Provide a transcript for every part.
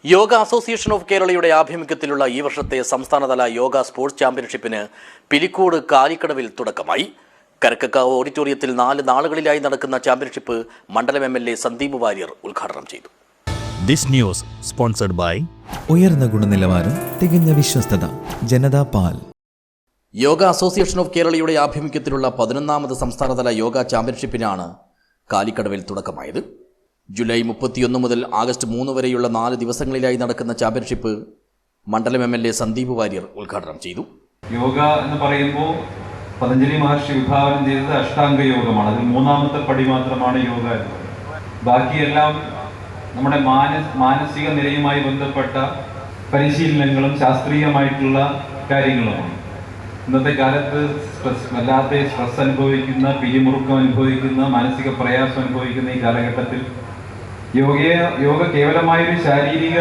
Yoga association of കേരളയുടെ ആഭിമുഖ്യത്തിലുള്ള ഈ വർഷത്തെ സംസ്ഥാനതല യോഗ സ്പോർട്സ് ചാമ്പ്യൻഷിപ്പിന് പിലിക്കോട് കാലിക്കടവിൽ തുടക്കമായി. കരക്കക്കാവ് ഓഡിറ്റോറിയത്തിൽ 4 നാളുകളിലായി നടക്കുന്ന ചാമ്പ്യൻഷിപ്പ് മണ്ഡലം MLA സന്ദീപ് വാര്യർ ഉദ്ഘാടനം ചെയ്തു. ദിസ് ന്യൂസ് സ്പോൺസർഡ് ബൈ ഉയർന്ന ഗുണനിലവാരം, തികഞ്ഞ വിശ്വസ്തത, ജനതാ പാൽ. യോഗ അസോസിയേഷൻ ഓഫ് കേരളയുടെ ആഭിമുഖ്യത്തിലുള്ള 11ാമത് സംസ്ഥാനതല യോഗ ചാമ്പ്യൻഷിപ്പിനാണ് കാലിക്കടവിൽ തുടക്കമായത്. ജൂലൈ 31 മുതൽ ആഗസ്റ്റ് 3 വരെയുള്ള 4 ദിവസങ്ങളിലായി നടക്കുന്ന ചാമ്പ്യൻഷിപ്പ് മണ്ഡലം MLA സന്ദീപ് വാര്യർ ഉദ്ഘാടനം ചെയ്തു. യോഗ എന്ന് പറയുമ്പോൾ പതഞ്ജലി മഹർഷി വിഭാവനം ചെയ്തത് അഷ്ടാംഗ യോഗമാണ്. അതിൽ 3ാമത്തെ പടി മാത്രമാണ് യോഗ എന്ന് പറയുന്നത്. ബാക്കിയെല്ലാം നമ്മുടെ മാനസിക നിലയുമായി ബന്ധപ്പെട്ട പരിശീലനങ്ങളും ശാസ്ത്രീയമായിട്ടുള്ള കാര്യങ്ങളുമാണ്. ഇന്നത്തെ കാലത്ത് വല്ലാത്ത സ്ട്രെസ് അനുഭവിക്കുന്ന, പിരിമുറുക്കം അനുഭവിക്കുന്ന, മാനസിക പ്രയാസം അനുഭവിക്കുന്ന ഈ കാലഘട്ടത്തിൽ യോഗ കേവലമായൊരു ശാരീരിക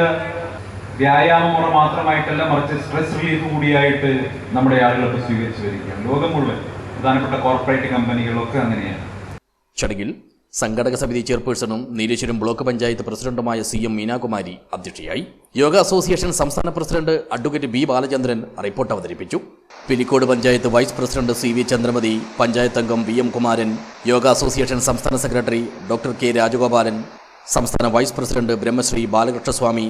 വ്യായാമമുറ മാത്രമായിട്ടല്ല, മറിച്ച് സ്ട്രെസ് റിലീഫ് കൂടിയായിട്ട് നമ്മുടെ ആളുകളൊക്കെ സ്വീകരിച്ചു വരികയാണ്. ലോകം മുഴുവൻ പ്രധാനപ്പെട്ട കോർപ്പറേറ്റ് കമ്പനികളൊക്കെ അങ്ങനെയാണ്. ചടങ്ങിൽ സംഘടക സമിതി ചെയർപേഴ്സണും നീലേശ്വരം ബ്ലോക്ക് പഞ്ചായത്ത് പ്രസിഡന്റുമായ CM മീനാകുമാരി അധ്യക്ഷയായി. യോഗ അസോസിയേഷൻ സംസ്ഥാന president advocate B Balachandran report അവതരിപ്പിച്ചു. Pilicode panchayat vice president CV Chandramathi, panchayat അംഗം VM കുമാരൻ, യോഗ അസോസിയേഷൻ സംസ്ഥാന സെക്രട്ടറി ഡോക്ടർ K രാജഗോപാലൻ, സംസ്ഥാന vice president Brahmashri Balakrishnaswami,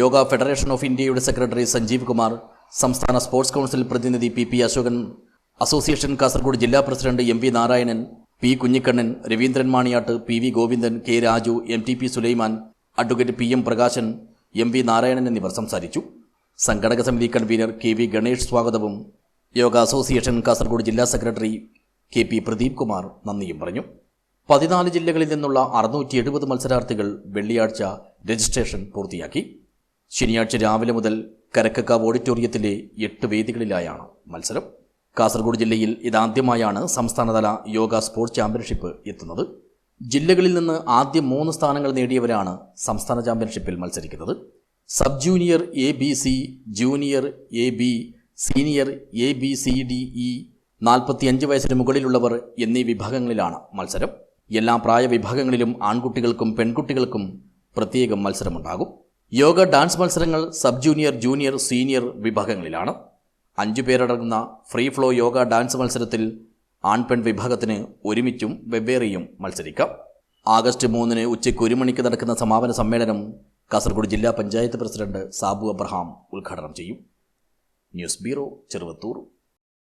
yoga federation of ഇന്ത്യയുടെ സെക്രട്ടറി സഞ്ജീവ് കുമാർ, സംസ്ഥാന സ്പോർട്സ് കൗൺസിൽ പ്രതിനിധി PP അശോകൻ, അസോസിയേഷൻ കാസർഗോഡ് ജില്ലാ president MV Narayanan, P Kunhikannan, Raveendran Maniyat, PV Govindan, K Raju, MTP Sulaiman, advocate PM Prakashan, MV Narayanan എന്നിവർ സംസാരിച്ചു. സംഘടക സമിതി കൺവീനർ KV ഗണേഷ് സ്വാഗതവും യോഗ അസോസിയേഷൻ കാസർഗോഡ് ജില്ലാ സെക്രട്ടറി KP പ്രദീപ് കുമാർ നന്ദിയും പറഞ്ഞു. 14 ജില്ലകളിൽ നിന്നുള്ള 670 മത്സരാർത്ഥികൾ വെള്ളിയാഴ്ച രജിസ്ട്രേഷൻ പൂർത്തിയാക്കി. ശനിയാഴ്ച രാവിലെ മുതൽ കരക്കക്കാവ് ഓഡിറ്റോറിയത്തിലെ 8 വേദികളിലായാണ് മത്സരം. കാസർഗോഡ് ജില്ലയിൽ ഇതാദ്യമായാണ് സംസ്ഥാനതല യോഗ സ്പോർട്സ് ചാമ്പ്യൻഷിപ്പ് എത്തുന്നത്. ജില്ലകളിൽ നിന്ന് ആദ്യം 3 സ്ഥാനങ്ങൾ നേടിയവരാണ് സംസ്ഥാന ചാമ്പ്യൻഷിപ്പിൽ മത്സരിക്കുന്നത്. Sub junior ABC, junior AB, senior ABCDE, 45 വയസ്സിന് മുകളിലുള്ളവർ എന്നീ വിഭാഗങ്ങളിലാണ് മത്സരം. എല്ലാ പ്രായ വിഭാഗങ്ങളിലും ആൺകുട്ടികൾക്കും പെൺകുട്ടികൾക്കും പ്രത്യേകം മത്സരമുണ്ടാകും. യോഗ ഡാൻസ് മത്സരങ്ങൾ സബ് ജൂനിയർ, ജൂനിയർ, സീനിയർ വിഭാഗങ്ങളിലാണ്. 5 പേരടങ്ങുന്ന ഫ്രീ ഫ്ലോ യോഗ ഡാൻസ് മത്സരത്തിൽ ആൺപെൺ വിഭാഗത്തിന് ഒരുമിച്ചും വെവ്വേറെയും മത്സരിക്കാം. ആഗസ്റ്റ് 3 ഉച്ചയ്ക്ക് 1 മണിക്ക് നടക്കുന്ന സമാപന സമ്മേളനം കാസർഗോഡ് ജില്ലാ പഞ്ചായത്ത് പ്രസിഡന്റ് സാബു അബ്രഹാം ഉദ്ഘാടനം ചെയ്യും. News bureau, Cheruvathur.